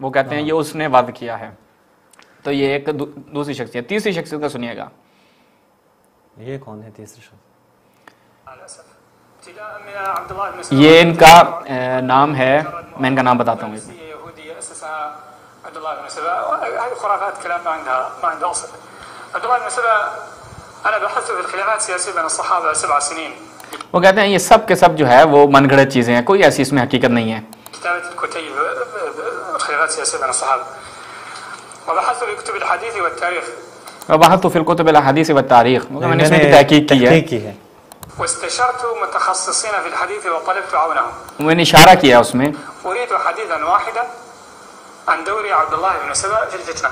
وہ کہتے ہیں یہ اس نے وعد کیا ہے. تو یہ ایک دوسری شخصیت. تیسری شخصیت کا سنیے گا. یہ کون ہے تیسری شخص؟ یہ ان کا نام ہے, میں ان کا نام بتاتا ہوں. عبد الله بن سبا. هذه خرافات كلام ما عنده اصل. عبد الله بن سبا انا بحثت في الخلافات السياسيه بين الصحابه 7 سنين. وہ کہتے ہیں یہ سب کے سب جو ہے وہ من گھڑت چیزیں ہیں, کوئی ایسی اس میں حقیقت نہیں ہے. كتابه الكتيب الخلافات السياسيه بين الصحابه. وبحثت في كتب الحديث والتاريخ. وبحثت في الكتب الاحاديث والتاريخ. میں نے اس میں تحقیق کی ہے. واستشرت متخصصين في الحديث وطلبت عونهم. میں نے اشارہ کیا اس میں. اريد حديثا واحدا عن دور عبد الله بن سبا في الفتنه.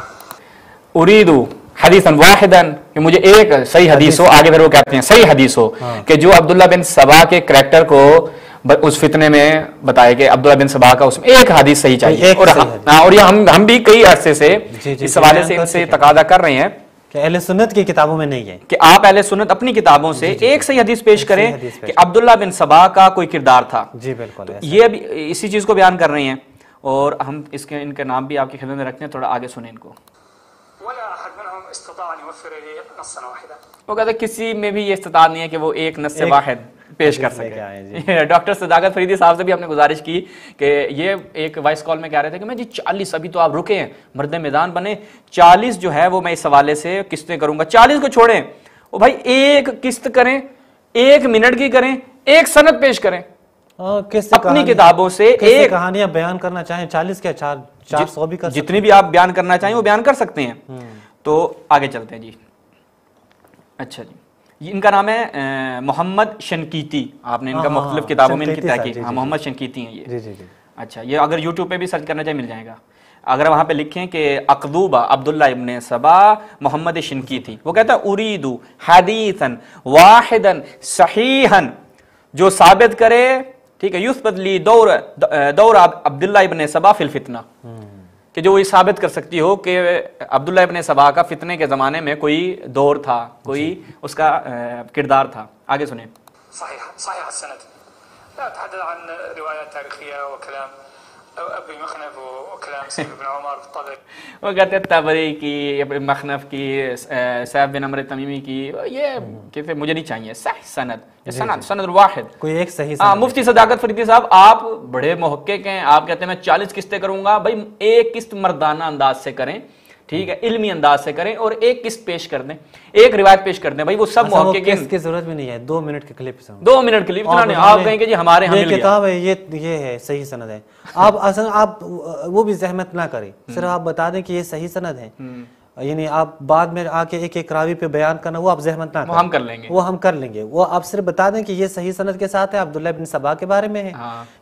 اريد حدیثا واحدا, کہ مجھے ایک صحیح حدیث ہو. آگے پھر وہ کہتے ہیں صحیح حدیث ہو کہ جو عبداللہ بن سبا کے کریکٹر کو اس فتنے میں بتائے کہ عبداللہ بن سبا کا اس میں ایک حدیث صحیح چاہیے. اور یہ ہم بھی کئی عرصے سے اس حوالے سے ان سے تقاضا کر رہے ہیں کہ اہل سنت کی کتابوں میں نہیں ہے کہ آپ اہل سنت اپنی کتابوں سے ایک صحیح حدیث پیش کریں کہ عبداللہ بن سبا کا کوئی کردار تھا. جی بالکل. یہ ابھی اسی چیز کو بیان کر رہے ہیں, اور ہم اس کے ان کے نام بھی آپ کی خدمت میں رکھتے ہیں. تھوڑا آگے سنیں ان کو. وہ کہتے ہیں کسی میں بھی یہ استطاعت نہیں ہے کہ وہ ایک نص واحد پیش کر سکے. ڈاکٹر صداقت فریدی صاحب سے بھی ہم نے گزارش کی کہ یہ ایک وائس کال میں کہہ رہے تھے کہ میں جی 40 ابھی تو آپ رکے ہیں, مرد میدان بنے, 40 جو ہے وہ میں اس حوالے سے قسطیں کروں گا. 40 کو چھوڑیں, وہ بھائی ایک قسط کریں, 1 منٹ کی کریں, ایک سند پیش کریں اپنی کتابوں سے. ایک کہانیاں بیان کرنا چاہیں 40 کیا 400 بھی کر, جتنی بھی آپ بیان کرنا چاہیں وہ بیان کر سکتے ہیں. تو آگے چلتے ہیں جی. اچھا جی, ان کا نام ہے محمد شنقیطی. آپ نے ان کا مختلف کتابوں میں ان کی تحقیق. ہاں, محمد شنقیطی ہیں یہ. اچھا, یہ اگر یوٹیوب پہ بھی سرچ کرنا چاہے مل جائے گا. اگر وہاں پہ لکھیں کہ اقدوبہ عبداللہ ابن سبا محمد شنقیطی, وہ کہتا ہے اریدو حدیثا واحدا صحیحا, جو ثابت کرے, ٹھیک ہے, یثبت لی دور عبداللہ ابن سبا فی الفتنہ, کہ جو یہ ثابت کر سکتی ہو کہ عبداللہ ابن سبا کا فتنے کے زمانے میں کوئی دور تھا, کوئی اس کا کردار تھا. آگے سنیں. صحیح السند. لا اتحدث عن روایات تاریخیہ وکلام ابی مخنف وکلام سیف بن عمر الطبری. وہ کہتے ہیں تبری کی, ابن مخنف کی, سیف بن عمر تمیمی کی, یہ کہتے مجھے نہیں چاہیے. صحیح سند, سند واحد, کوئی ایک صحیح سند. مفتی صداقت فریدی صاحب آپ بڑے محقق ہیں, آپ کہتے ہیں میں 40 قسطیں کروں گا. بھائی ایک قسط مردانہ انداز سے کریں, ٹھیک ہے, علمی انداز سے کریں, اور ایک قسط پیش کر دیں, ایک روایت پیش کر دیں. بھائی وہ سب محقق ہیں, اس کی ضرورت بھی نہیں ہے. 2 منٹ کے کلپ سے, 2 منٹ کلپ اتنا نہیں. آپ کہیں کہ جی ہمارے ہم یہ کتاب ہے, یہ ہے صحیح سند ہے. آپ وہ بھی زحمت نہ کریں, صرف آپ بتا دیں کہ یہ صحیح سند ہے. یعنی آپ بعد میں آ کے ایک راوی پہ بیان کرنا, وہ آپ زحمت نہ کریں, ہم کر لیں گے, وہ ہم کر لیں گے. وہ آپ صرف بتا دیں کہ یہ صحیح سند کے ساتھ ہے, عبداللہ بن سبا کے بارے میں ہے.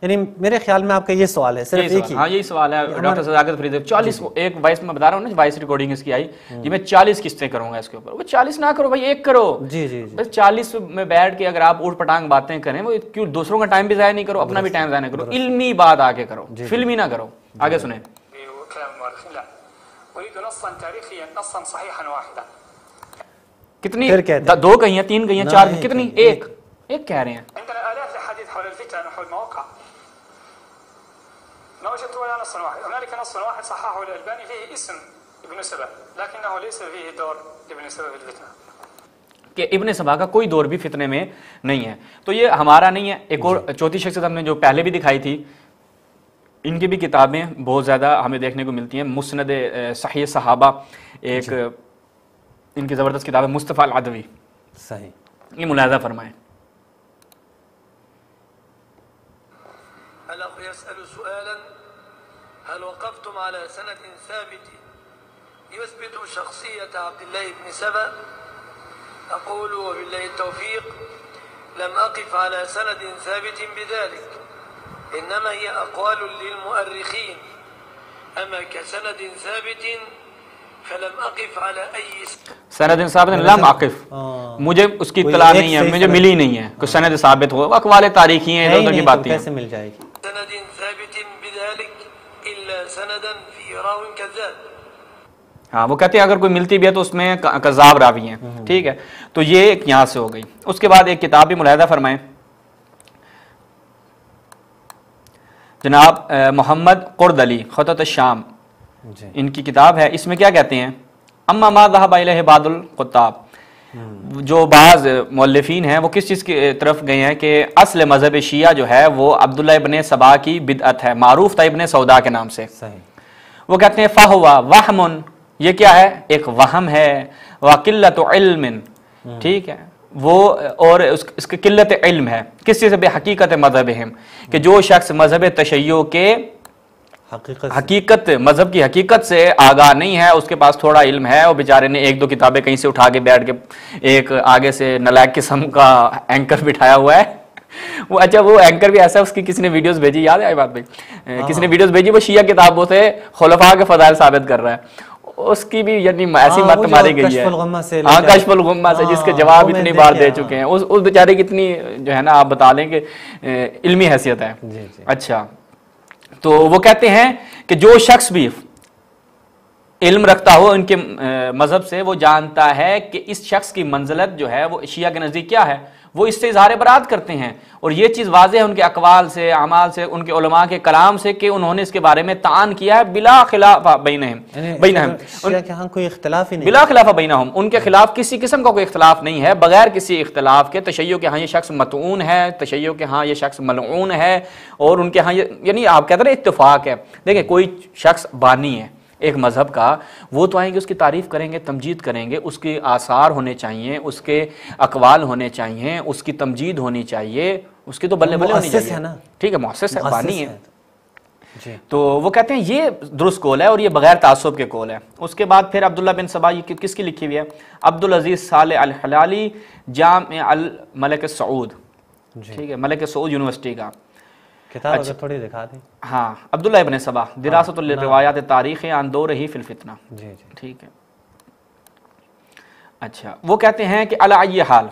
یعنی میرے خیال میں آپ کا یہ سوال ہے, صرف ایک ہی. ہاں یہی سوال ہے ڈاکٹر صداقت فریدی. 40 ایک وائس میں بتا رہا ہوں نا, وائس ریکارڈنگ اس کی آئی جی, میں 40 قسطیں کروں گا اس کے اوپر. وہ 40 نہ کرو بھائی, ایک کرو. جی جی, بس 40 میں بیٹھ کے اگر آپ اوٹ پٹانگ باتیں کریں, وہ کیوں دوسروں کا ٹائم بھی ضائع نہیں کرو, اپنا بھی ٹائم ضائع نہ کرو. علمی بات آگے کرو, فلمی نہ کرو. آگے سنیں. کتنی 2 کہیں 3 کہیں 4 کتنی, ایک کہہ رہے ہیں. ما وجدت ولا نص واحد. هنالك نص واحد صححه الألباني فيه اسم ابن سبا لكنه ليس فيه دور ابن سبا في الفتنة. کہ ابن سبا کا کوئی دور بھی فتنے میں نہیں ہے. تو یہ ہمارا نہیں ہے. ایک اور چوتھی شخصیت ہم نے جو پہلے بھی دکھائی تھی, ان کی بھی کتابیں بہت زیادہ ہمیں دیکھنے کو ملتی ہیں. مسند صحیح صحابہ ایک ان کی زبردست کتاب ہے, مصطفیٰ العدوی. صحیح, یہ ملاحظہ فرمائیں. الأخ يسأل سؤالا: هل وقفتم على سند ثابت يثبت شخصية عبد الله بن سبا؟ أقول وبالله التوفيق لم أقف على سند ثابت بذلك، إنما هي أقوال للمؤرخين، أما كسند ثابت فلم أقف على أي سند ثابت لم أقف. مجھے اس کی اطلاع نہیں ہے, مجھے ملی نہیں ہے کہ سند ثابت ہو. اقوال تاریخی ہیں, ادھر کی باتیں کیسے مل جائے گی. سند ثابت بذلك إلا سندا في راو كذاب. ہاں, وہ کہتے ہیں اگر کوئی ملتی بھی ہے تو اس میں کذاب راوی ہیں. ٹھیک ہے, تو یہ ایک یہاں سے ہو گئی. اس کے بعد ایک کتاب بھی ملاحظہ فرمائیں. جناب محمد قرد علی خطط الشام, ان کی کتاب ہے، اس میں کیا کہتے ہیں، اما ما ذهب الیہ بعض الکتاب، جو بعض مؤلفین ہیں وہ کس چیز کی طرف گئے ہیں کہ اصل مذہب شیعہ جو ہے وہ عبداللہ ابن سبا کی بدعت ہے، معروف تھا ابن سودا کے نام سے. وہ کہتے ہیں فَهُوَ وَحْمٌ، یہ کیا ہے، ایک وہم ہے، وَقِلَّةُ عِلْمٍ، ٹھیک ہے، وہ اور اس کی قلت علم ہے، کس چیز بے حقیقت مذہبہم، کہ جو شخص مذہب تشیع کے حقیقت، مذہب کی حقیقت سے آگاہ نہیں ہے، اس کے پاس تھوڑا علم ہے، وہ بیچارے نے ایک دو کتابیں کہیں سے اٹھا کے بیٹھ کے ایک آگے سے نالائق قسم کا اینکر بٹھایا ہوا ہے. وہ اچھا وہ اینکر بھی ایسا ہے، اس کی کسی نے ویڈیوز بھیجی، یاد ہے آئی بات بھائی، کسی نے ویڈیوز بھیجی، وہ شیعہ کتابوں سے خلفاء کے فضائل ثابت کر رہا ہے، اس کی بھی یعنی ایسی مت ماری گئی ہے، ہاں کشف الغمہ سے، جس کے جواب اتنی بار دے چکے ہیں، اس بیچارے کی اتنی جو ہے نا آپ بتا لیں کہ علمی حیثیت ہے. اچھا تو وہ کہتے ہیں کہ جو شخص بھی علم رکھتا ہو ان کے مذہب سے، وہ جانتا ہے کہ اس شخص کی منزلت جو ہے وہ شیعہ کے نزدیک کیا ہے، وہ اس سے اظہار برات کرتے ہیں، اور یہ چیز واضح ہے ان کے اقوال سے، اعمال سے، ان کے علماء کے کلام سے کہ انہوں نے اس کے بارے میں تعان کیا ہے بلا خلاف بینہم، کوئی اختلاف ہی نہیں، بلا خلاف بینہم، ان کے خلاف کسی قسم کا کوئی اختلاف نہیں ہے، بغیر کسی اختلاف کے. تشیع کے ہاں یہ شخص مطعون ہے، تشیع کے ہاں یہ شخص ملعون ہے، اور ان کے ہاں یعنی آپ کہتے ہیں اتفاق ہے. دیکھیں کوئی شخص بانی ہے ایک مذہب کا، وہ تو آئیں گے اس کی تعریف کریں گے، تمجید کریں گے، اس کے آثار ہونے چاہیے، اس کے اقوال ہونے چاہیے، اس کی تمجید ہونی چاہیے، اس کی تو بلے بلے ہونی چاہیے، ٹھیک ہے، مؤسس ہے، بانی ہے. تو وہ کہتے ہیں یہ درست قول ہے اور یہ بغیر تعصب کے قول ہے. اس کے بعد پھر عبداللہ بن سبا یہ کس کی لکھی ہوئی ہے، عبدالعزیز صالح الحلالی جامع الملک سعود، ٹھیک ہے، ملک سعود یونیورسٹی کا کتاب اگر تھوڑی دکھا دیں. ہاں عبداللہ ابن سبا دراست الروایات تاریخ عن دورہ فی الفتنہ، ٹھیک ہے. اچھا وہ کہتے ہیں کہ علی ای حال،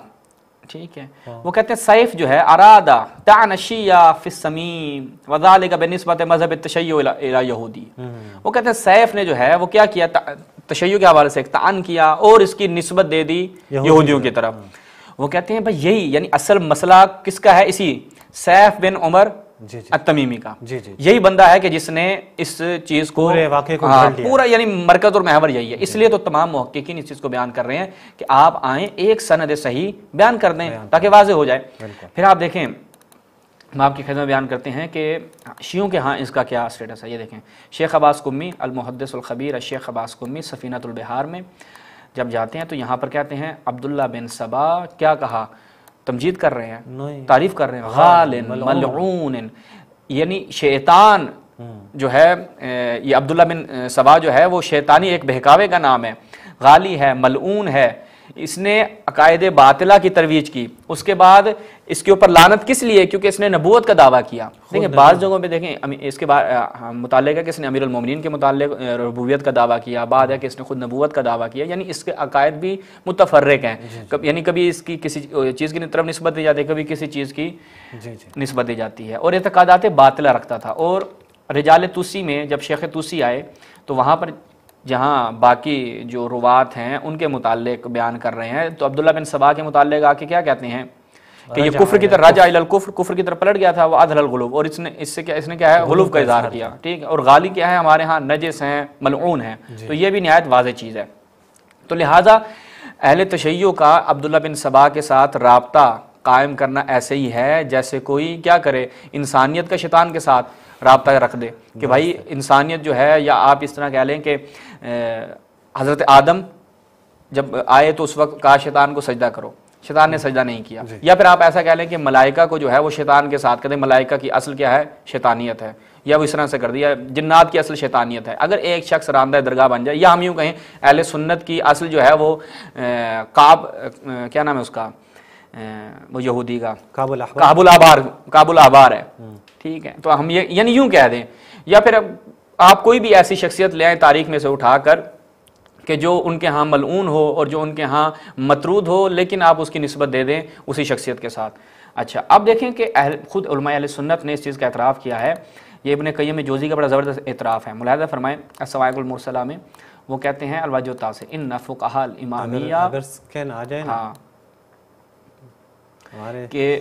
ٹھیک ہے، وہ کہتے ہیں سیف جو ہے ارادہ طعن الشیعہ فی السمیم وذالک بنسبت مذہب التشیع الی یہودی. وہ کہتے ہیں سیف نے جو ہے وہ کیا کیا، تشیع کے حوالے سے ایک طعن کیا اور اس کی نسبت دے دی یہودیوں کی طرف. وہ کہتے ہیں بھائی یہی یعنی اصل مسئلہ کس کا ہے، اسی سیف بن عمر التمیمی کا، یہی بندہ ہے کہ جس نے اس چیز کو پورا یعنی مرکز اور محور یہی ہے. اس لیے تو تمام محققین اس چیز کو بیان کر رہے ہیں کہ آپ آئیں ایک سند صحیح بیان کر دیں تاکہ واضح ہو جائے. پھر آپ دیکھیں ہم آپ کی خدمت میں بیان کرتے ہیں کہ شیعوں کے ہاں اس کا کیا اسٹیٹس ہے. یہ دیکھیں شیخ عباس قمی المحدث الخبیر الشیخ عباس قمی سفینۃ البحار میں جب جاتے ہیں تو یہاں پر کہتے ہیں عبداللہ بن سبا کیا کہا، تمجید کر رہے ہیں، تعریف کر رہے ہیں، غالن ملعون، یعنی شیطان جو ہے، یہ عبداللہ بن سبا جو ہے وہ شیطانی ایک بہکاوے کا نام ہے، غالی ہے، ملعون ہے، اس نے عقائد باطلہ کی ترویج کی. اس کے بعد اس کے اوپر لعنت کس لیے، کیونکہ اس نے نبوت کا دعویٰ کیا. دیکھیں بعض جگہوں پہ دیکھیں اس کے متعلق ہے کہ اس نے امیر المومنین کے متعلق ربوبیت کا دعویٰ کیا، بعد ہے کہ اس نے خود نبوت کا دعویٰ کیا، یعنی اس کے عقائد بھی متفرق ہیں، یعنی کبھی اس کی کسی چیز کی طرف نسبت دی جاتی ہے، کبھی کسی چیز کی نسبت دی جاتی ہے، اور اعتقادات باطلہ رکھتا تھا. اور رجال توسی میں جب شیخ توسی آئے تو وہاں پر جہاں باقی جو روات ہیں ان کے متعلق بیان کر رہے ہیں تو عبداللہ بن سبا کے متعلق آ کے کیا کہتے ہیں کہ یہ کفر کی طرف رجع الی الکفر، کفر کی طرف پلٹ گیا تھا، وہ اذہر الغلو، اور اس نے کیا ہے غلو کا اظہار کیا، ٹھیک ہے. اور غالی کیا ہے ہمارے ہاں نجس ہیں، ملعون ہیں، تو یہ بھی نہایت واضح چیز ہے. تو لہٰذا اہل تشیع کا عبداللہ بن سبا کے ساتھ رابطہ قائم کرنا ایسے ہی ہے جیسے کوئی کیا کرے انسانیت کا شیطان کے ساتھ رابطہ رکھ دے کہ بھائی انسانیت جو ہے، یا آپ اس طرح کہہ لیں کہ حضرت آدم جب آئے تو اس وقت کہا شیطان کو سجدہ کرو، شیطان نے سجدہ نہیں کیا. یا پھر آپ ایسا کہہ لیں کہ ملائکہ کو جو ہے وہ شیطان کے ساتھ کہتے ہیں، ملائکہ کی اصل کیا ہے، شیطانیت ہے، یا وہ اس طرح سے کر دیا جنات کی اصل شیطانیت ہے. اگر ایک شخص راندہ درگاہ بن جائے، یا ہم یوں کہیں اہل سنت کی اصل جو ہے وہ کعب کیا نام ہے اس کا، وہ یہودی کا کعب الاحبار ہے، ٹھیک ہے. تو ہم یہ یعنی یوں کہہ دیں، یا پھر آپ کوئی بھی ایسی شخصیت لے آئیں تاریخ میں سے اٹھا کر کہ جو ان کے ہاں ملعون ہو اور جو ان کے ہاں مطرود ہو، لیکن آپ اس کی نسبت دے دیں اسی شخصیت کے ساتھ. اچھا اب دیکھیں کہ خود علماء اہل سنت نے اس چیز کا اعتراف کیا ہے. یہ ابن قیم جوزی کا بڑا زبردست اعتراف ہے. ملاحظہ فرمائیں الصواعق المرسلہ میں وہ کہتے ہیں الوجہ التاسع ان فقہاء الامامیہ، ہاں کہ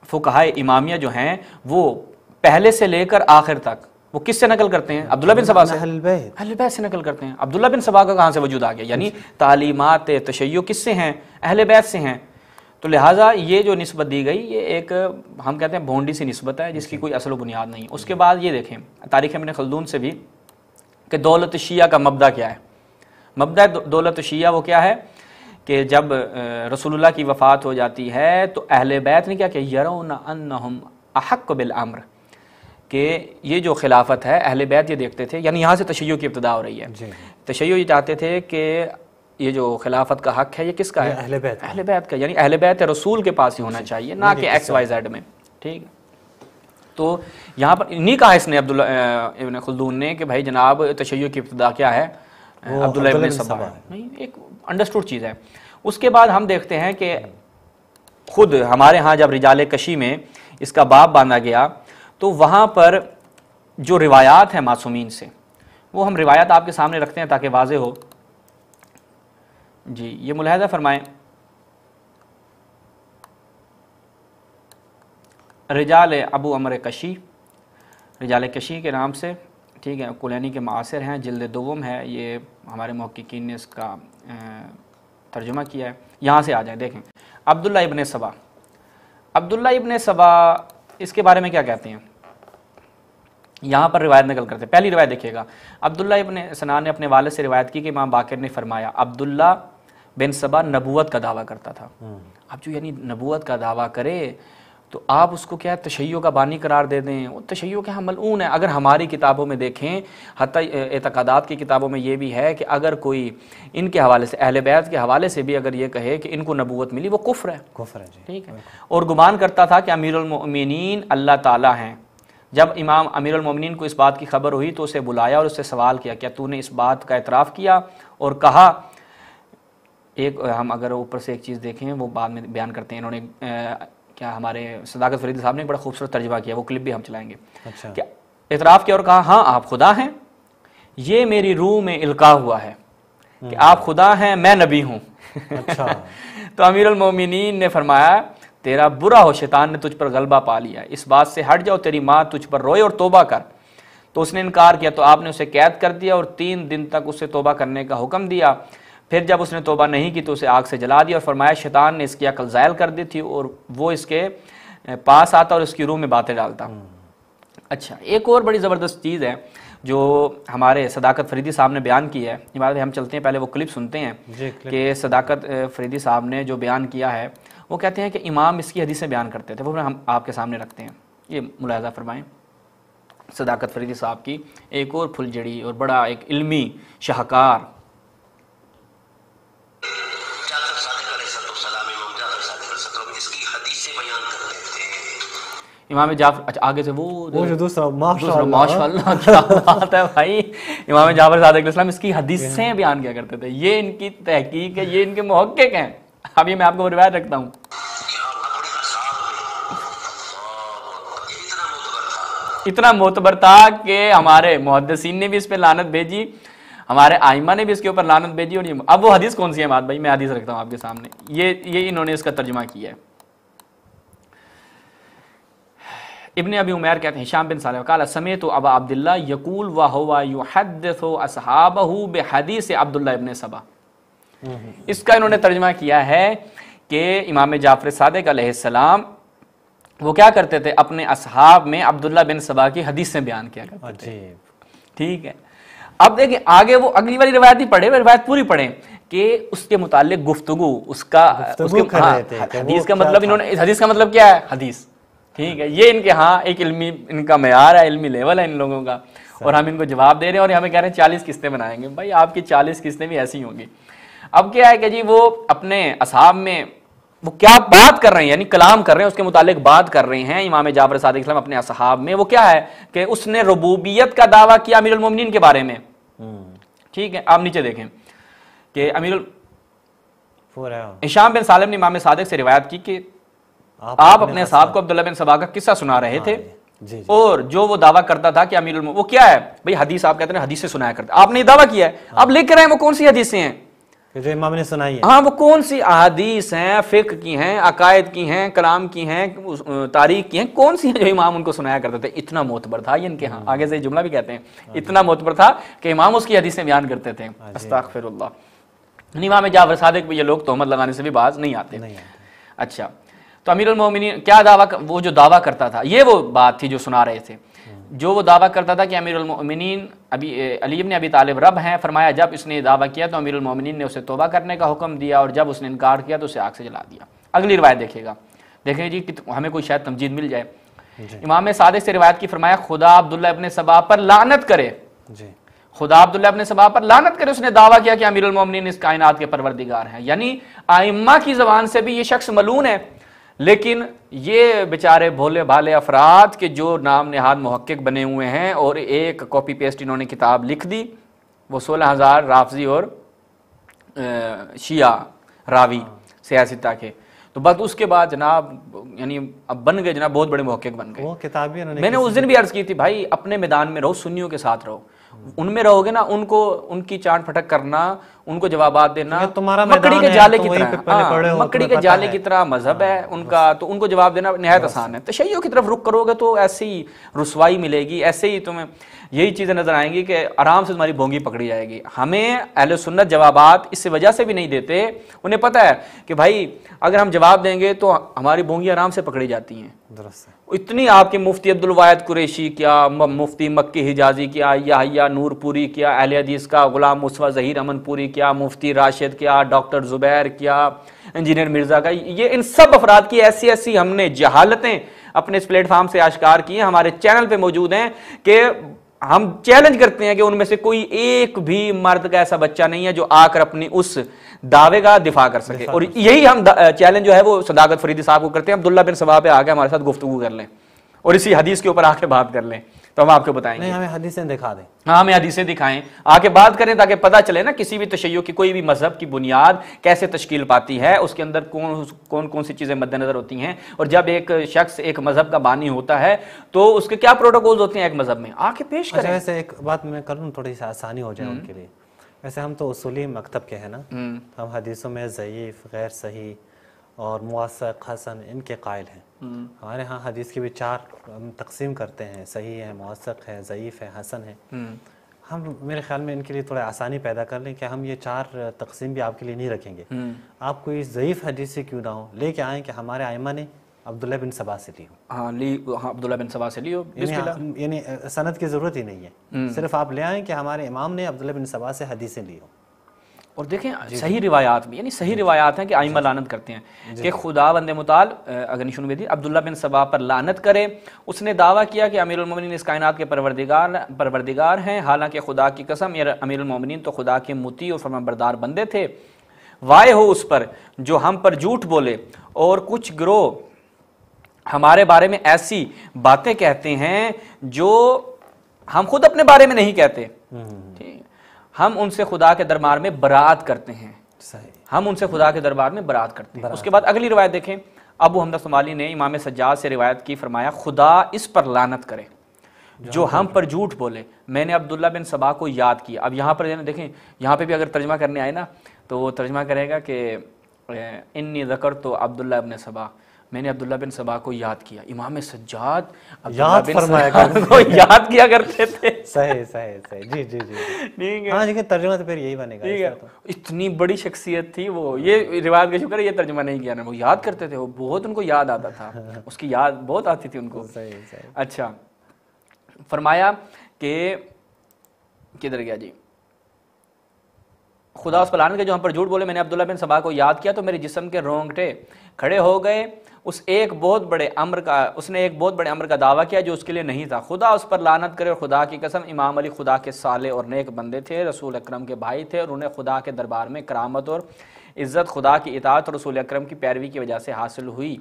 فقہاء امامیہ جو ہیں وہ پہلے سے لے کر آخر تک وہ کس سے نقل کرتے ہیں؟ عبداللہ بن سبا سے، اہل بیت، اہل بیت سے نقل کرتے ہیں۔ عبداللہ بن سبا کا کہاں سے وجود آ گیا؟ یعنی تعلیمات تشیع کس سے ہیں؟ اہل بیت سے ہیں۔ تو لہٰذا یہ جو نسبت دی گئی یہ ایک ہم کہتے ہیں بھونڈی سی نسبت ہے جس کی کوئی اصل و بنیاد نہیں۔ اس کے بعد یہ دیکھیں تاریخ ابن خلدون سے بھی کہ دولت شیعہ کا مبدا کیا ہے۔ مبدا دولت شیعہ وہ کیا ہے کہ جب رسول اللہ کی وفات ہو جاتی ہے تو اہل بیت نے کیا کہ یرون انہم احق بالامر، کہ یہ جو خلافت ہے اہل بیت یہ دیکھتے تھے، یعنی یہاں سے تشیع کی ابتدا ہو رہی ہے۔ تشیع یہ چاہتے تھے کہ یہ جو خلافت کا حق ہے یہ کس کا ہے؟ اہل بیت، اہل بیت کا، یعنی اہل بیت رسول کے پاس ہی ہونا چاہیے، نہ کہ ایکس وائی زیڈ میں، ٹھیک ہے۔ تو یہاں پر نہیں کہا اس نے عبداللہ ابن خلدون نے کہ بھائی جناب تشیع کی ابتدا کیا ہے؟ عبداللہ ابن سبا، نہیں، ایک انڈرسٹوڈ چیز ہے۔ اس کے بعد ہم دیکھتے ہیں کہ خود ہمارے ہاں جب رجال کشی میں اس کا باب باندھا گیا تو وہاں پر جو روایات ہیں معصومین سے وہ ہم روایات آپ کے سامنے رکھتے ہیں تاکہ واضح ہو۔ جی یہ ملاحظہ فرمائیں، رجال ابو عمر کشی، رجال کشی کے نام سے، ٹھیک ہے، کلینی کے معاصر ہیں، جلد دوم ہے، یہ ہمارے محققین نے اس کا ترجمہ کیا ہے۔ یہاں سے آ جائیں، دیکھیں عبداللہ ابن سبا، عبداللہ ابن سبا اس کے بارے میں کیا کہتے ہیں؟ یہاں پر روایت نقل کرتے ہیں۔ پہلی روایت دیکھیے گا، عبداللہ ابن سنان نے اپنے والد سے روایت کی کہ امام باقر نے فرمایا عبداللہ بن سبا نبوت کا دعویٰ کرتا تھا۔ اب جو یعنی نبوت کا دعویٰ کرے تو آپ اس کو کیا ہے تشیع کا بانی قرار دے دیں، وہ تشیع کے ہاں ملعون ہے۔ اگر ہماری کتابوں میں دیکھیں، حتیٰ اعتقادات کی کتابوں میں یہ بھی ہے کہ اگر کوئی ان کے حوالے سے، اہل بیت کے حوالے سے بھی اگر یہ کہے کہ ان کو نبوت ملی، وہ کفر ہے، کفر ہے، ٹھیک ہے۔ اور گمان کرتا تھا کہ امیر المؤمنین اللہ تعالیٰ ہیں۔ جب امام امیر المؤمنین کو اس بات کی خبر ہوئی تو اسے بلایا اور اس سے سوال کیا کیا تو نے اس بات کا اعتراف کیا؟ اور کہا، ایک ہم اگر اوپر سے ایک چیز دیکھیں وہ بعد میں بیان کرتے ہیں، انہوں نے کیا ہمارے صداقت فریدی صاحب نے ایک بڑا خوبصورت ترجمہ کیا، وہ کلپ بھی ہم چلائیں گے۔ اچھا، کہ اعتراف کیا اور کہا ہاں آپ خدا ہیں، یہ میری روح میں القاء ہوا ہے کہ آپ خدا ہیں، میں نبی ہوں۔ اچھا، تو امیر المومنین نے فرمایا تیرا برا ہو، شیطان نے تجھ پر غلبہ پا لیا، اس بات سے ہٹ جاؤ، تیری ماں تجھ پر روئے اور توبہ کر۔ تو اس نے انکار کیا تو آپ نے اسے قید کر دیا اور 3 دن تک اسے توبہ کرنے کا حکم دیا۔ پھر جب اس نے توبہ نہیں کی تو اسے آگ سے جلا دیا اور فرمایا شیطان نے اس کی عقل زائل کر دی تھی اور وہ اس کے پاس آتا اور اس کی روح میں باتیں ڈالتا۔ اچھا، ایک اور بڑی زبردست چیز ہے جو ہمارے صداقت فریدی صاحب نے بیان کی ہے، یہ بات ہم چلتے ہیں پہلے وہ کلپ سنتے ہیں کہ صداقت فریدی صاحب نے جو بیان کیا ہے وہ کہتے ہیں کہ امام اس کی حدیثیں بیان کرتے تھے، وہ ہم آپ کے سامنے رکھتے ہیں، یہ ملاحظہ فرمائیں۔ صداقت فریدی صاحب کی ایک اور پھل جڑی اور بڑا ایک علمی شاہکار امام جعفر، اچھا آگے سے وہ جو دوسرا، ماشاءاللہ کیا بات ہے بھائی، امام جعفر صادق علیہ السلام اس کی حدیثیں بیان کیا کرتے تھے، یہ ان کی تحقیق ہے، یہ ان کے محقق ہیں۔ اب یہ میں آپ کو روایت رکھتا ہوں، اتنا معتبر تھا کہ ہمارے محدثین نے بھی اس پہ لعنت بھیجی، ہمارے ائمہ نے بھی اس کے اوپر لعنت بھیجی۔ اور اب وہ حدیث کون سی ہے بات بھائی، میں حدیث رکھتا ہوں آپ کے سامنے، یہ انہوں نے اس کا ترجمہ کیا ہے۔ ابن ابی عمیر کہتے ہیں ہشام بن صالح قال سمعت ابا عبداللہ یقول وهو يحدث اصحابه بحدیث عبداللہ ابن سبا۔ اس کا انہوں نے ترجمہ کیا ہے کہ امام جعفر صادق علیہ السلام وہ کیا کرتے تھے، اپنے اصحاب میں عبداللہ بن سبا کی حدیثیں بیان کیا کرتے تھے، ٹھیک ہے۔ اب دیکھیں آگے وہ اگلی والی روایت ہی پڑھیں، روایت پوری پڑھیں کہ اس کے متعلق گفتگو، حدیث کا مطلب انہوں نے، حدیث کا مطلب کیا ہے، حدیث، ٹھیک ہے۔ یہ ان کے ہاں ایک علمی ان کا معیار ہے، علمی لیول ہے ان لوگوں کا، اور ہم ان کو جواب دے رہے ہیں اور ہمیں کہہ رہے ہیں 40 قسطیں بنائیں گے۔ بھائی آپ کی 40 قسطیں بھی ایسی ہوں گی۔ اب کیا ہے کہ جی وہ اپنے اصحاب میں وہ کیا بات کر رہے ہیں، یعنی کلام کر رہے ہیں، اس کے متعلق بات کر رہے ہیں امام جعفر صادق اسلام اپنے اصحاب میں، وہ کیا ہے کہ اس نے ربوبیت کا دعویٰ کیا امیر المومنین کے بارے میں، ٹھیک ہے۔ آپ نیچے دیکھیں کہ ہشام بن سالم نے امام صادق سے روایت کی کہ آپ اپنے اصحاب کو عبداللہ بن سبا کا قصہ سنا رہے تھے، اور جو وہ دعویٰ کرتا تھا کہ امیر المومنین، وہ کیا ہے بھئی حدیث، آپ کہتے ہیں حدیث سے سنایا کرتے، آپ نے یہ دعویٰ کیا ہے، آپ لے کر آئے وہ کون سی حدیثیں ہیں، کہ جو امام نے سنائی ہے، ہاں وہ کون سی احادیث ہیں، فقہ کی ہیں، عقائد کی ہیں، کلام کی ہیں، تاریخ کی ہیں، کون سی ہیں جو امام ان کو سنایا کرتے تھے؟ اتنا معتبر تھا یہ ان کے ہاں، آگے سے جملہ بھی کہتے ہیں اتنا معتبر تھا کہ امام اس کی حدیثیں بیان کرتے تھے۔ استغفر اللہ۔ امام جعفر صادق پہ یہ لوگ تہمت لگانے سے بھی باز نہیں آتے۔ اچھا، تو امیر المومنین کیا دعویٰ، وہ جو دعویٰ کرتا تھا، یہ وہ بات تھی جو سنا رہے تھے، جو وہ دعویٰ کرتا تھا کہ امیر المومنین علی بن ابی طالب رب ہیں۔ فرمایا جب اس نے دعویٰ کیا تو امیر المومنین نے اسے توبہ کرنے کا حکم دیا، اور جب اس نے انکار کیا تو اسے آگ سے جلا دیا۔ اگلی روایت دیکھیے گا، دیکھیں جی ہمیں کوئی شاید تمجید مل جائے۔ امام صادق سے روایت کی، فرمایا خدا عبداللہ ابن سبا پر لعنت کرے، خدا عبداللہ ابن سبا پر لعنت کرے، اس نے دعویٰ کیا کہ امیر المومنین اس کائنات کے پروردگار ہیں۔ یعنی ائمہ کی زبان سے بھی یہ شخص ملعون ہے، لیکن یہ بیچارے بھولے بھالے افراد کے جو نام نہاد محقق بنے ہوئے ہیں، اور ایک کاپی پیسٹ انہوں نے کتاب لکھ دی، وہ 16,000 رافضی اور شیعہ راوی سیاستہ کے، تو بس اس کے بعد جناب یعنی اب بن گئے جناب بہت بڑے محقق بن گئے۔ وہ کتابیں میں نے اس دن بھی عرض کی تھی بھائی اپنے میدان میں رہو، سنیوں کے ساتھ رہو، ان میں رہو گے نا، ان کی چانٹ پھٹک کرنا، ان کو جوابات دینا، مکڑی کے جالے کی طرح، مکڑی کے جالے کی طرح مذہب ہے ان کا، تو ان کو جواب دینا نہایت آسان ہے۔ تشیع کی طرف رخ کرو گے تو ایسی ہی رسوائی ملے گی، ایسے ہی تمہیں یہی چیزیں نظر آئیں گی کہ آرام سے تمہاری بھونگی پکڑی جائے گی۔ ہمیں اہل سنت جوابات اس وجہ سے بھی نہیں دیتے، انہیں پتہ ہے کہ بھائی اگر ہم جواب دیں گے تو ہماری بھونگی آرام سے پکڑی جاتی ہیں۔ درست ہے۔ اتنی آپ کے مفتی عبدالواحد قریشی کیا، مفتی مکی حجازی کیا، یحییٰ نور پوری کیا، اہل حدیث کا غلام مصطفیٰ ظہیر امن پوری کیا، مفتی راشد کیا، ڈاکٹر زبیر کیا، انجینئر مرزا کا، یہ ان سب افراد کی ایسی ایسی ہم نے جہالتیں اپنے اس پلیٹ فارم سے آشکار کی ہیں، ہمارے چینل پہ موجود ہیں، کہ ہم چیلنج کرتے ہیں کہ ان میں سے کوئی ایک بھی مرد کا ایسا بچہ نہیں ہے جو آ کر اپنی اس دعوے کا دفاع کر سکے، اور یہی ہم چیلنج جو ہے وہ صداقت فریدی صاحب کو کرتے ہیں۔ عبداللہ بن سبا پہ آ کے ہمارے ساتھ گفتگو کر لیں اور اسی حدیث کے اوپر آ کے بات کر لیں، تو ہم آپ کو بتائیں گے۔ نہیں، ہمیں حدیثیں دکھا دیں، ہاں ہمیں حدیثیں دکھائیں، آ کے بات کریں، تاکہ پتہ چلے نا کسی بھی تشیع کی، کوئی بھی مذہب کی بنیاد کیسے تشکیل پاتی ہے، اس کے اندر کون کون سی چیزیں مد نظر ہوتی ہیں، اور جب ایک شخص ایک مذہب کا بانی ہوتا ہے تو اس کے کیا پروٹوکولز ہوتے ہیں ایک مذہب میں، آ کے پیش کریں۔ ویسے ایک بات میں کروں تھوڑی سی آسانی ہو جائے ان کے لیے، ویسے ہم تو اصولی مکتب کے ہیں نا، ہم حدیثوں میں ضعیف، غیر صحیح اور موثق، حسن ان کے قائل ہیں۔ ہمارے ہاں حدیث کی بھی 4 ہم تقسیم کرتے ہیں، صحیح ہے، موثق ہے، ضعیف ہے، حسن ہے۔ ہم میرے خیال میں ان کے لیے تھوڑا آسانی پیدا کر لیں کہ ہم یہ 4 تقسیم بھی آپ کے لیے نہیں رکھیں گے، آپ کوئی ضعیف حدیث سے کیوں نہ ہو لے کے آئیں کہ ہمارے ائمہ نے عبداللہ بن سبا سے لی ہو۔ ہاں عبداللہ بن سبا سے لی ہو، یعنی سند کی ضرورت ہی نہیں ہے، صرف آپ لے آئیں کہ ہمارے امام نے عبداللہ بن سبا سے حدیثیں لی ہو۔ اور دیکھیں صحیح روایات بھی، یعنی صحیح روایات ہیں کہ ائمہ لعنت کرتے ہیں کہ خدا بند متعال اگر نشون بھی عبداللہ بن سبا پر لعنت کرے، اس نے دعویٰ کیا کہ امیر المومنین اس کائنات کے پروردگار ہیں، حالانکہ خدا کی قسم امیر المومنین تو خدا کے مطیع اور فرمانبردار بندے تھے، وائے ہو اس پر جو ہم پر جھوٹ بولے، اور کچھ گروہ ہمارے بارے میں ایسی باتیں کہتے ہیں جو ہم خود اپنے بارے میں نہیں کہتے، ہم ان سے خدا کے دربار میں برات کرتے ہیں، ہم ان سے خدا کے دربار میں برات کرتے ہیں۔ اس کے بعد اگلی روایت دیکھیں، ابو حمزہ صومالی نے امام سجاد سے روایت کی، فرمایا خدا اس پر لعنت کرے جو ہم پر جھوٹ بولے، میں نے عبداللہ بن سبا کو یاد کیا۔ اب یہاں پر دیکھیں، یہاں پہ بھی اگر ترجمہ کرنے آئے نا تو وہ ترجمہ کرے گا کہ انی ذکرت عبداللہ بن سبا، میں نے عبداللہ بن سبا کو یاد کیا۔ امام سجاد عبداللہ بن سبا کو یاد کیا کرتے تھے۔ صحیح صحیح صحیح، جی جی جی، ہاں لیکن ترجمہ تو پھر یہی بنے گا۔ اتنی بڑی شخصیت تھی وہ، یہ روایت کا شکر ہے یہ ترجمہ نہیں کیا نا، وہ یاد کرتے تھے، وہ بہت ان کو یاد آتا تھا، اس کی یاد بہت آتی تھی ان کو۔ اچھا، فرمایا کہ کدھر گیا جی، خدا اس پر لعنت کے جو ہم پر جھوٹ بولے، میں نے عبداللہ بن سبا کو یاد کیا تو میرے جسم کے رونگٹے کھڑے ہو گئے، اس نے ایک بہت بڑے امر کا دعویٰ کیا جو اس کے لیے نہیں تھا، خدا اس پر لعنت کرے، اور خدا کی قسم امام علی خدا کے صالح اور نیک بندے تھے، رسول اکرم کے بھائی تھے، اور انہیں خدا کے دربار میں کرامت اور عزت خدا کی اطاعت اور رسول اکرم کی پیروی کی وجہ سے حاصل ہوئی۔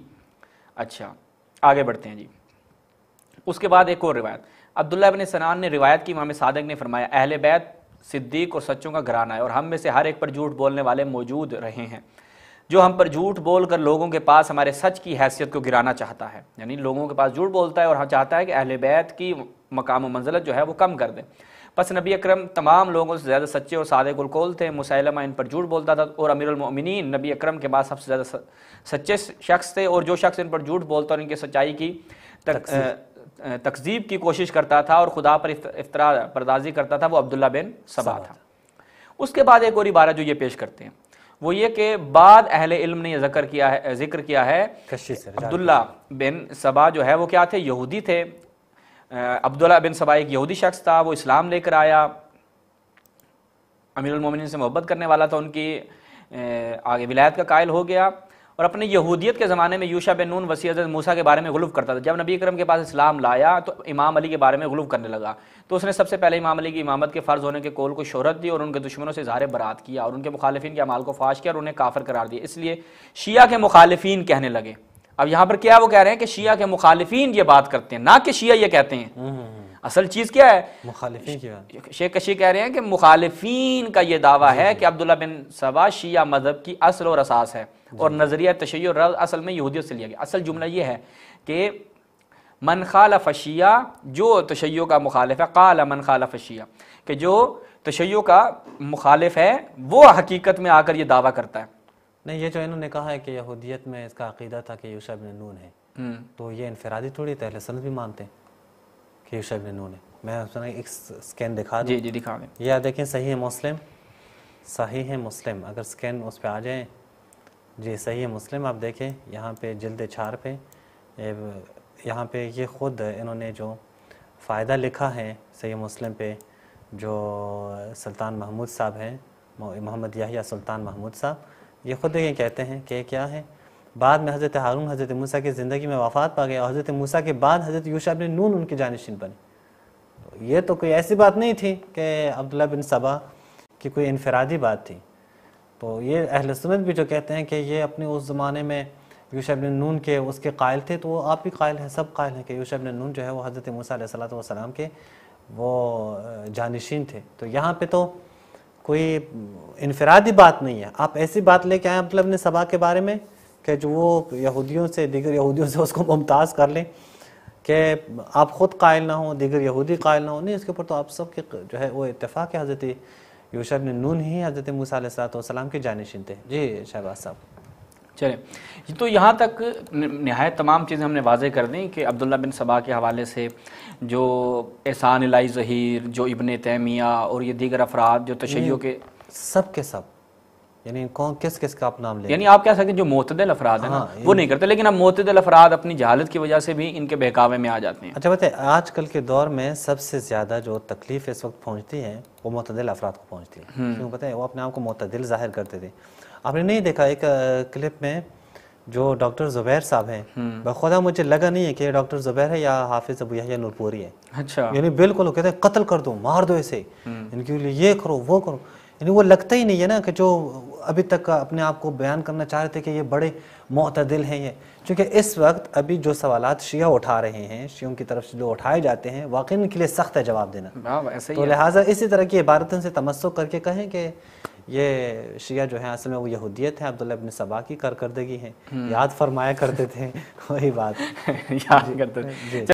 اچھا آگے بڑھتے ہیں جی۔ اس کے بعد ایک اور روایت، عبداللہ بن سنان نے روایت کی، امام صادق نے فرمایا اہل بیت صدیق اور سچوں کا گھرانہ ہے، اور ہم میں سے ہر ایک پر جھوٹ بولنے والے موجود رہے ہیں، جو ہم پر جھوٹ بول کر لوگوں کے پاس ہمارے سچ کی حیثیت کو گرانا چاہتا ہے، یعنی لوگوں کے پاس جھوٹ بولتا ہے اور ہم چاہتا ہے کہ اہل بیت کی مقام و منزلت جو ہے وہ کم کر دے۔ پس نبی اکرم تمام لوگوں سے زیادہ سچے اور صادق القول تھے، مسیلمہ ان پر جھوٹ بولتا تھا، اور امیر المؤمنین نبی اکرم کے بعد سب سے زیادہ سچے شخص تھے، اور جو شخص ان پر جھوٹ بولتا اور ان کی سچائی کی تکذیب کی کوشش کرتا تھا اور خدا پر افترا پردازی کرتا تھا، وہ عبداللہ بن سبا تھا۔ اس کے بعد ایک اور عبارت جو یہ پیش کرتے ہیں وہ یہ کہ بعد اہل علم نے یہ ذکر کیا ہے عبداللہ بن سبا جو ہے وہ کیا تھے؟ یہودی تھے۔ عبداللہ بن سبا ایک یہودی شخص تھا، وہ اسلام لے کر آیا، امیر المومنین سے محبت کرنے والا تھا، ان کی آگے ولایت کا قائل ہو گیا، اور اپنے یہودیت کے زمانے میں یوشع بن نون وصی حضرت موسیٰ کے بارے میں غلو کرتا تھا۔ جب نبی اکرم کے پاس اسلام لایا تو امام علی کے بارے میں غلو کرنے لگا، تو اس نے سب سے پہلے امام علی کی امامت کے فرض ہونے کے قول کو شہرت دی، اور ان کے دشمنوں سے اظہار برات کیا، اور ان کے مخالفین کے اعمال کو فاش کیا، اور انہیں کافر قرار دیا۔ اس لیے شیعہ کے مخالفین کہنے لگے، اب یہاں پر کیا وہ کہہ رہے ہیں کہ شیعہ کے مخالفین یہ بات کرتے ہیں، نہ کہ شیعہ یہ کہتے ہیں۔ اصل چیز کیا ہے؟ مخالفین کی بات۔ شیخ کشی کہہ رہے ہیں کہ مخالفین کا یہ دعویٰ ہے کہ عبداللہ بن سبا شیعہ مذہب کی اصل اور اساس ہے، اور نظریہ تشیع رد اصل میں یہودیت سے لیا گیا۔ اصل جملہ یہ ہے کہ من خالف شیعہ، جو تشیع کا مخالف ہے، قال من خالف شیعہ، کہ جو تشیع کا مخالف ہے وہ حقیقت میں آ کر یہ دعویٰ کرتا ہے۔ نہیں، یہ جو انہوں نے کہا ہے کہ یہودیت میں اس کا عقیدہ تھا کہ یوشع بن نون ہے، تو یہ انفرادی تھوڑی تھا، اہل سنت بھی مانتے ہیں کہ یوشع بن نون ہے۔ میں ایک سکین دکھا دوں۔ جی دکھا دیں۔ یہ دیکھیں صحیح مسلم، اگر سکین اس پہ آ جائیں، جی صحیح مسلم آپ دیکھیں، یہاں پہ جلد 4 پہ یہاں پہ یہ خود انہوں نے جو فائدہ لکھا ہے صحیح مسلم پہ، جو سلطان محمود صاحب ہیں، محمد یحییٰ سلطان محمود صاحب، یہ خود یہ کہتے ہیں کہ کیا ہے، بعد میں حضرت ہارون حضرت موسیٰ کی زندگی میں وفات پا گئے، اور حضرت موسیٰ کے بعد حضرت یوشع بن نون ان کے جانشین بنے۔ تو یہ تو کوئی ایسی بات نہیں تھی کہ عبداللہ بن سبا کی کوئی انفرادی بات تھی۔ تو یہ اہل سنت بھی جو کہتے ہیں کہ یہ اپنے اس زمانے میں یوشع بن نون کے اس کے قائل تھے، تو وہ آپ بھی قائل ہیں، سب قائل ہیں کہ یوشع بن نون جو ہے وہ حضرت موسیٰ علیہ السلام کے وہ جانشین تھے۔ تو یہاں پہ تو کوئی انفرادی بات نہیں ہے۔ آپ ایسی بات لے کے آئیں عبداللہ بن سبا کے بارے میں کہ جو وہ دیگر یہودیوں سے اس کو ممتاز کر لیں، کہ آپ خود قائل نہ ہوں، دیگر یہودی قائل نہ ہوں، نہیں، اس کے اوپر تو آپ سب کے جو ہے وہ اتفاق ہے، حضرت یوشع بن نون ہی حضرت موسیٰ علیہ السلام کے جانشین تھے۔ جی شہباز صاحب چلیں، تو یہاں تک نہایت تمام چیزیں ہم نے واضح کر دیں کہ عبداللہ بن سبا کے حوالے سے جو احسان الہی ظہیر، جو ابن تیمیہ اور یہ دیگر افراد جو تشیع کے سب کے سب، یعنی کون کس کا آپ نام لیں، یعنی آپ کہہ سکتے ہیں جو معتدل افراد ہیں نا وہ نہیں کرتے، لیکن اب معتدل افراد اپنی جہالت کی وجہ سے بھی ان کے بہکاوے میں آ جاتے ہیں۔ اچھا بتائیں، آج کل کے دور میں سب سے زیادہ جو تکلیف اس وقت پہنچتی ہے وہ معتدل افراد کو پہنچتی ہے، کیوں بتائیں؟ وہ اپنے آپ کو معتدل ظاہر کرتے تھے۔ آپ نے نہیں دیکھا ایک کلپ میں جو ڈاکٹر زبیر صاحب ہیں، بخدا مجھے لگا نہیں ہے کہ یہ ڈاکٹر زبیر ہے یا حافظ ابو یحییٰ نورپوری ہے، اچھا، یعنی بالکل وہ کہتے ہیں قتل کر دو، مار دو اسے، ان کے لیے یہ کرو وہ کرو، یعنی وہ لگتا ہی نہیں ہے نا کہ جو ابھی تک اپنے آپ کو بیان کرنا چاہ رہے تھے کہ یہ بڑے معتدل ہیں یہ، چونکہ اس وقت ابھی جو سوالات شیعہ اٹھا رہے ہیں، شیعوں کی طرف سے جو اٹھائے جاتے ہیں، واقعی ان کے لیے سخت ہے جواب دینا، تو لہٰذا اسی طرح کی عبارتوں سے تمسک کر کے کہیں کہ یہ شیعہ جو ہیں اصل میں وہ یہودیت ہے، عبداللہ بن سبا کی کارکردگی ہے، یاد فرمایا کرتے تھے، وہی بات یاد کرتے تھے۔